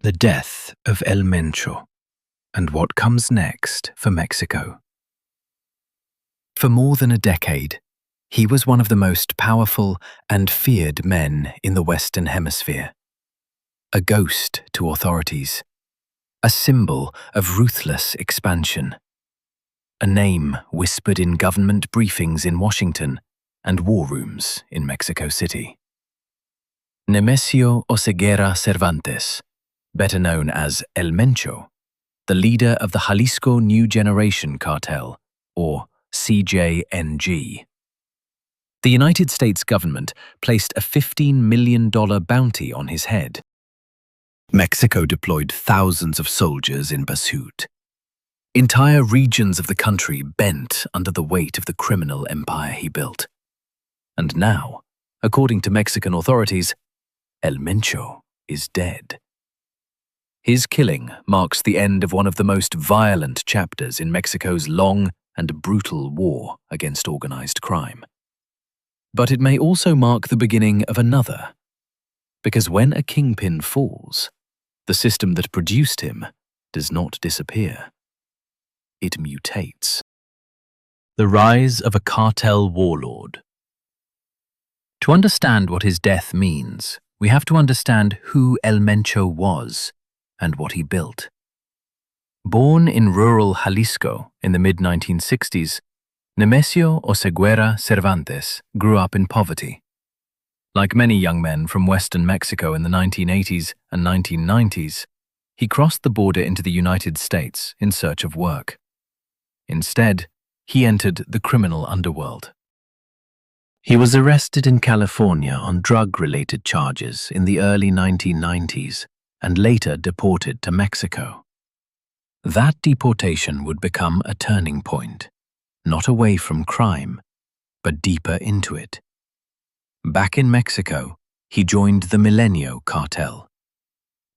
The death of El Mencho, and what comes next for Mexico. For more than a decade, he was one of the most powerful and feared men in the Western Hemisphere. A ghost to authorities, a symbol of ruthless expansion, a name whispered in government briefings in Washington and war rooms in Mexico City. Nemesio Oseguera Cervantes, better known as El Mencho, the leader of the Jalisco New Generation Cartel, or CJNG. The United States government placed a $15 million bounty on his head. Mexico deployed thousands of soldiers in pursuit. Entire regions of the country bent under the weight of the criminal empire he built. And now, according to Mexican authorities, El Mencho is dead. His killing marks the end of one of the most violent chapters in Mexico's long and brutal war against organized crime. But it may also mark the beginning of another, because when a kingpin falls, the system that produced him does not disappear. It mutates. The rise of a cartel warlord. To understand what his death means, we have to understand who El Mencho was and what he built. Born in rural Jalisco in the mid-1960s, Nemesio Oseguera Cervantes grew up in poverty. Like many young men from Western Mexico in the 1980s and 1990s, he crossed the border into the United States in search of work. Instead, he entered the criminal underworld. He was arrested in California on drug-related charges in the early 1990s and later deported to Mexico. That deportation would become a turning point, not away from crime, but deeper into it. Back in Mexico, he joined the Milenio cartel.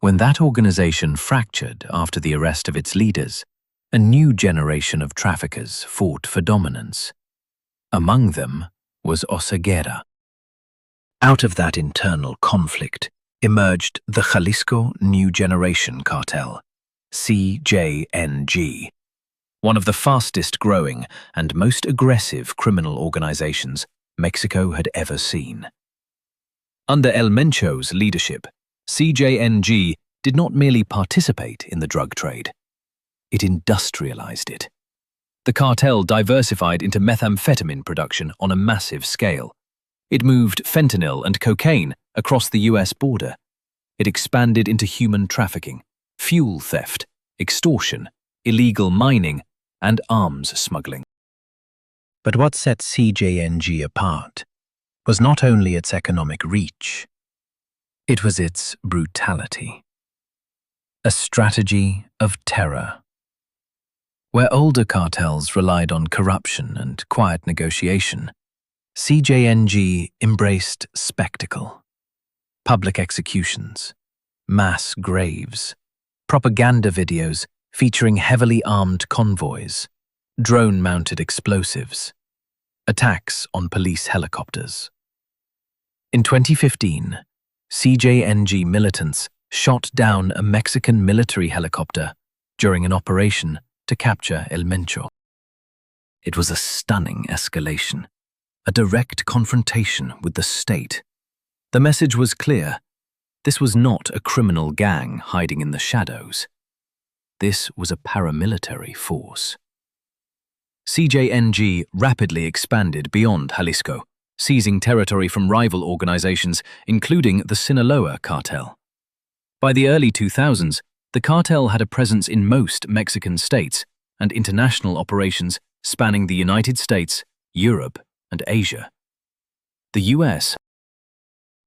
When that organization fractured after the arrest of its leaders, a new generation of traffickers fought for dominance. Among them was Oseguera. Out of that internal conflict emerged the Jalisco New Generation Cartel, CJNG, one of the fastest growing and most aggressive criminal organizations Mexico had ever seen. Under El Mencho's leadership, CJNG did not merely participate in the drug trade. It industrialized it. The cartel diversified into methamphetamine production on a massive scale. It moved fentanyl and cocaine across the US border. It expanded into human trafficking, fuel theft, extortion, illegal mining, and arms smuggling. But what set CJNG apart was not only its economic reach, it was its brutality. A strategy of terror. Where older cartels relied on corruption and quiet negotiation, CJNG embraced spectacle. Public executions, mass graves, propaganda videos featuring heavily armed convoys, drone-mounted explosives, attacks on police helicopters. In 2015, CJNG militants shot down a Mexican military helicopter during an operation to capture El Mencho. It was a stunning escalation, a direct confrontation with the state. The message was clear. This was not a criminal gang hiding in the shadows. This was a paramilitary force. CJNG rapidly expanded beyond Jalisco, seizing territory from rival organizations, including the Sinaloa cartel. By the early 2000s, the cartel had a presence in most Mexican states and international operations spanning the United States, Europe, and Asia. The U.S.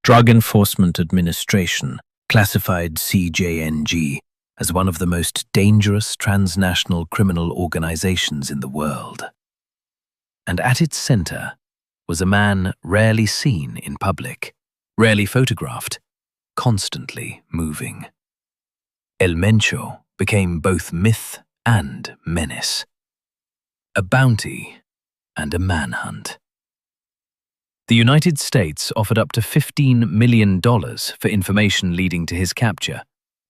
Drug Enforcement Administration classified CJNG as one of the most dangerous transnational criminal organizations in the world. And at its center was a man rarely seen in public, rarely photographed, constantly moving. El Mencho became both myth and menace, a bounty and a manhunt. The United States offered up to $15 million for information leading to his capture,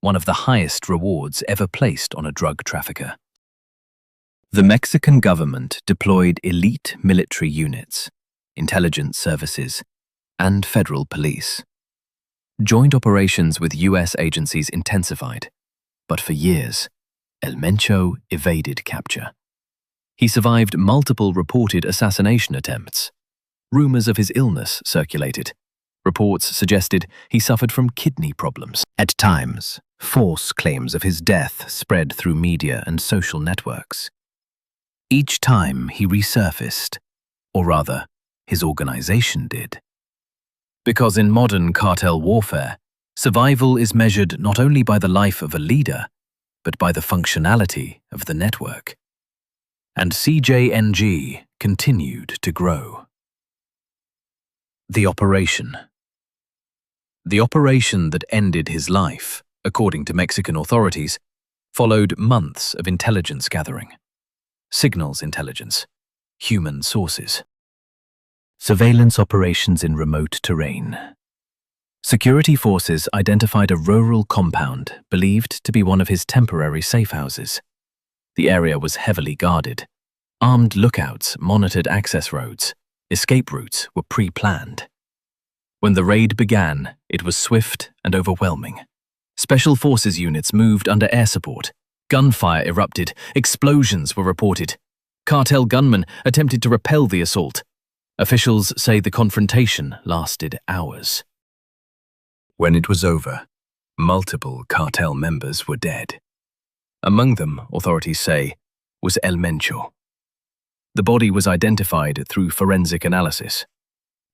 one of the highest rewards ever placed on a drug trafficker. The Mexican government deployed elite military units, intelligence services, and federal police. Joint operations with U.S. agencies intensified, but for years, El Mencho evaded capture. He survived multiple reported assassination attempts. Rumors of his illness circulated. Reports suggested he suffered from kidney problems. At times, false claims of his death spread through media and social networks. Each time he resurfaced, or rather, his organization did. Because in modern cartel warfare, survival is measured not only by the life of a leader, but by the functionality of the network. And CJNG continued to grow. The operation. The operation that ended his life, according to Mexican authorities, followed months of intelligence gathering. Signals intelligence, human sources. Surveillance operations in remote terrain. Security forces identified a rural compound believed to be one of his temporary safe houses. The area was heavily guarded. Armed lookouts monitored access roads. Escape routes were pre-planned. When the raid began, it was swift and overwhelming. Special forces units moved under air support. Gunfire erupted. Explosions were reported. Cartel gunmen attempted to repel the assault. Officials say the confrontation lasted hours. When it was over, multiple cartel members were dead. Among them, authorities say, was El Mencho. The body was identified through forensic analysis.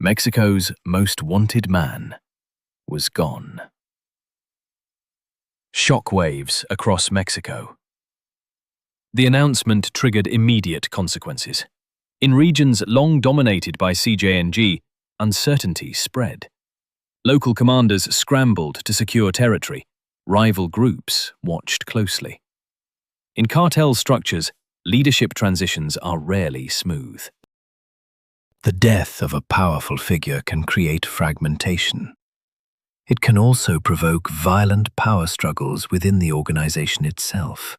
Mexico's most wanted man was gone. Shockwaves across Mexico. The announcement triggered immediate consequences. In regions long dominated by CJNG, uncertainty spread. Local commanders scrambled to secure territory. Rival groups watched closely. In cartel structures, leadership transitions are rarely smooth. The death of a powerful figure can create fragmentation. It can also provoke violent power struggles within the organization itself.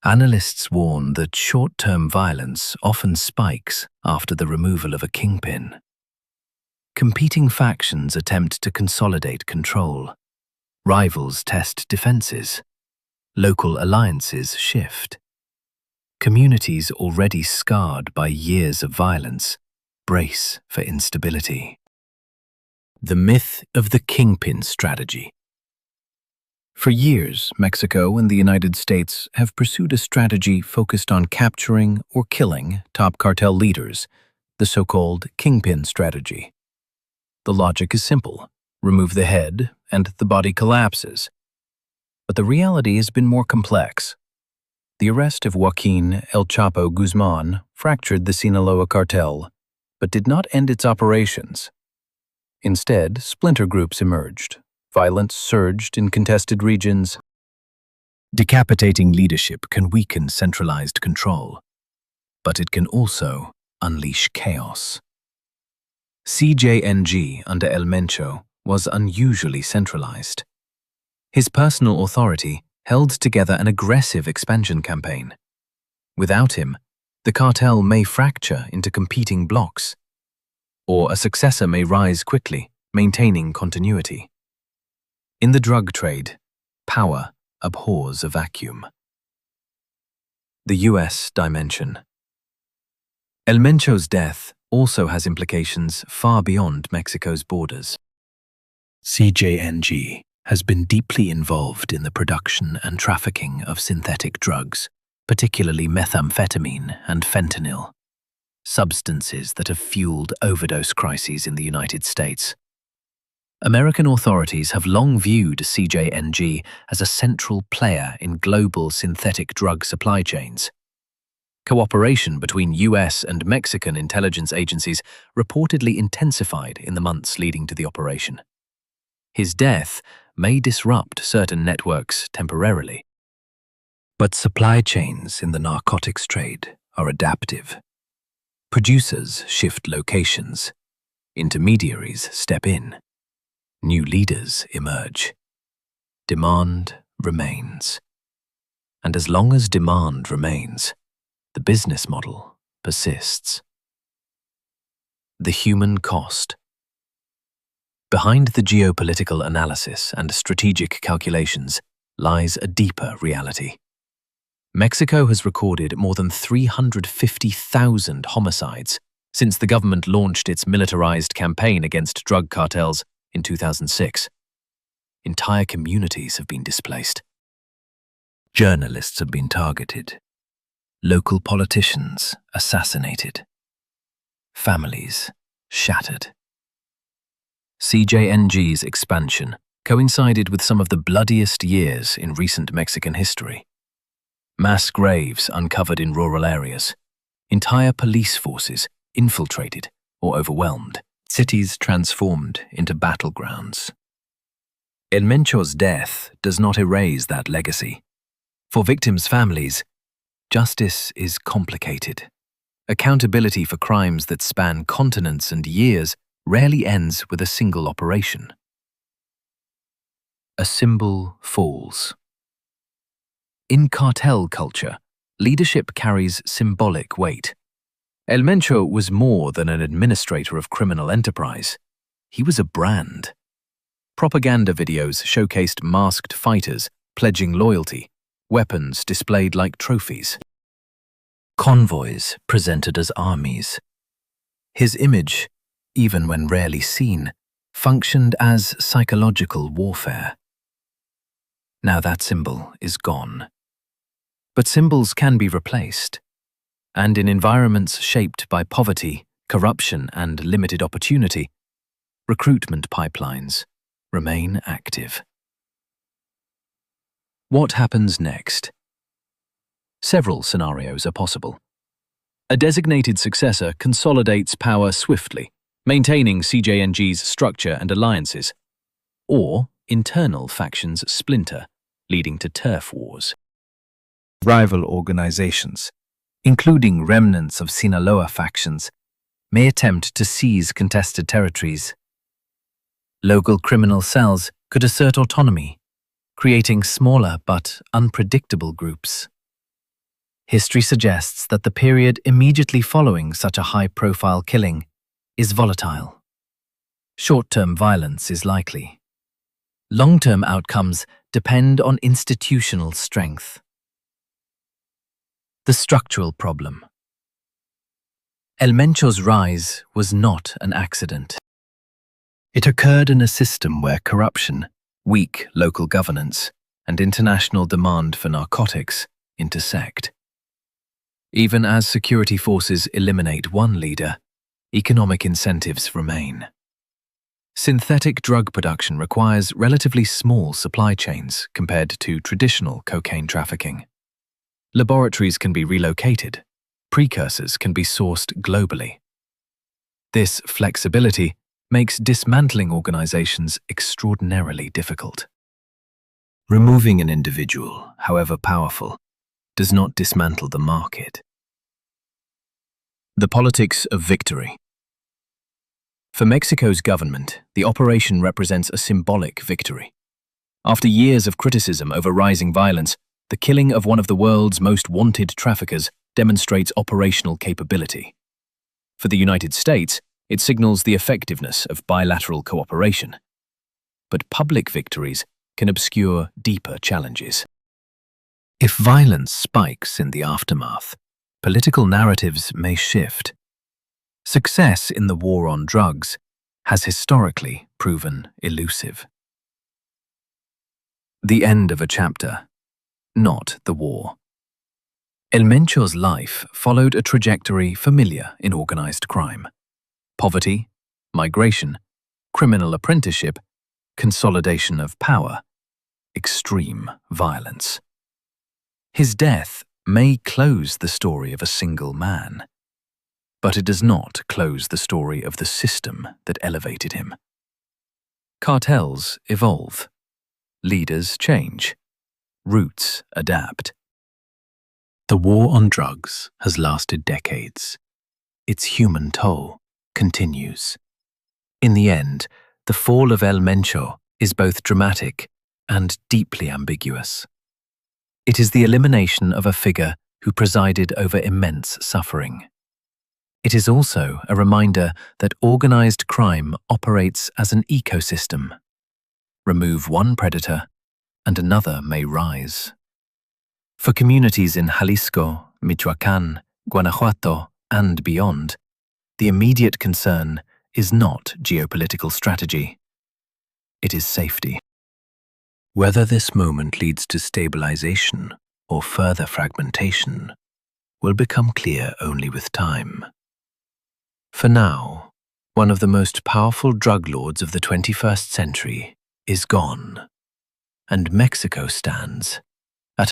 Analysts warn that short-term violence often spikes after the removal of a kingpin. Competing factions attempt to consolidate control. Rivals test defenses. Local alliances shift. Communities already scarred by years of violence brace for instability. The myth of the kingpin strategy. For years, Mexico and the United States have pursued a strategy focused on capturing or killing top cartel leaders, the so-called kingpin strategy. The logic is simple. Remove the head, and the body collapses. But the reality has been more complex. The arrest of Joaquin El Chapo Guzman fractured the Sinaloa cartel, but did not end its operations. Instead, splinter groups emerged. Violence surged in contested regions. Decapitating leadership can weaken centralized control, but it can also unleash chaos. CJNG under El Mencho was unusually centralized. His personal authority held together an aggressive expansion campaign. Without him, the cartel may fracture into competing blocks, or a successor may rise quickly, maintaining continuity. In the drug trade, power abhors a vacuum. The U.S. dimension. El Mencho's death also has implications far beyond Mexico's borders. CJNG has been deeply involved in the production and trafficking of synthetic drugs, particularly methamphetamine and fentanyl, substances that have fueled overdose crises in the United States. American authorities have long viewed CJNG as a central player in global synthetic drug supply chains. Cooperation between US and Mexican intelligence agencies reportedly intensified in the months leading to the operation. His death may disrupt certain networks temporarily, but supply chains in the narcotics trade are adaptive. Producers shift locations, intermediaries step in, new leaders emerge. Demand remains. And as long as demand remains, the business model persists. The human cost. Behind the geopolitical analysis and strategic calculations lies a deeper reality. Mexico has recorded more than 350,000 homicides since the government launched its militarized campaign against drug cartels in 2006. Entire communities have been displaced. Journalists have been targeted. Local politicians assassinated. Families shattered. CJNG's expansion coincided with some of the bloodiest years in recent Mexican history. Mass graves uncovered in rural areas, entire police forces infiltrated or overwhelmed, cities transformed into battlegrounds. El Mencho's death does not erase that legacy. For victims' families, justice is complicated. Accountability for crimes that span continents and years rarely ends with a single operation. A symbol falls. In cartel culture, leadership carries symbolic weight. El Mencho was more than an administrator of criminal enterprise. He was a brand. Propaganda videos showcased masked fighters pledging loyalty, weapons displayed like trophies. Convoys presented as armies. His image, even when rarely seen, functioned as psychological warfare. Now that symbol is gone. But symbols can be replaced. And in environments shaped by poverty, corruption, and limited opportunity, recruitment pipelines remain active. What happens next? Several scenarios are possible. A designated successor consolidates power swiftly, maintaining CJNG's structure and alliances, or internal factions splinter, leading to turf wars. Rival organizations, including remnants of Sinaloa factions, may attempt to seize contested territories. Local criminal cells could assert autonomy, creating smaller but unpredictable groups. History suggests that the period immediately following such a high-profile killing is volatile. Short-term violence is likely. Long-term outcomes depend on institutional strength. The structural problem. El Mencho's rise was not an accident. It occurred in a system where corruption, weak local governance, and international demand for narcotics intersect. Even as security forces eliminate one leader, economic incentives remain. Synthetic drug production requires relatively small supply chains compared to traditional cocaine trafficking. Laboratories can be relocated. Precursors can be sourced globally. This flexibility makes dismantling organizations extraordinarily difficult. Removing an individual, however powerful, does not dismantle the market. The politics of victory. For Mexico's government, the operation represents a symbolic victory. After years of criticism over rising violence, the killing of one of the world's most wanted traffickers demonstrates operational capability. For the United States, it signals the effectiveness of bilateral cooperation. But public victories can obscure deeper challenges. If violence spikes in the aftermath, political narratives may shift. Success in the war on drugs has historically proven elusive. The end of a chapter, not the war. El Mencho's life followed a trajectory familiar in organized crime. Poverty, migration, criminal apprenticeship, consolidation of power, extreme violence. His death may close the story of a single man, but it does not close the story of the system that elevated him. Cartels evolve. Leaders change. Roots adapt. The war on drugs has lasted decades. Its human toll continues. In the end, the fall of El Mencho is both dramatic and deeply ambiguous. It is the elimination of a figure who presided over immense suffering. It is also a reminder that organized crime operates as an ecosystem. Remove one predator, and another may rise. For communities in Jalisco, Michoacán, Guanajuato, and beyond, the immediate concern is not geopolitical strategy. It is safety. Whether this moment leads to stabilization or further fragmentation will become clear only with time. For now, one of the most powerful drug lords of the 21st century is gone, and Mexico stands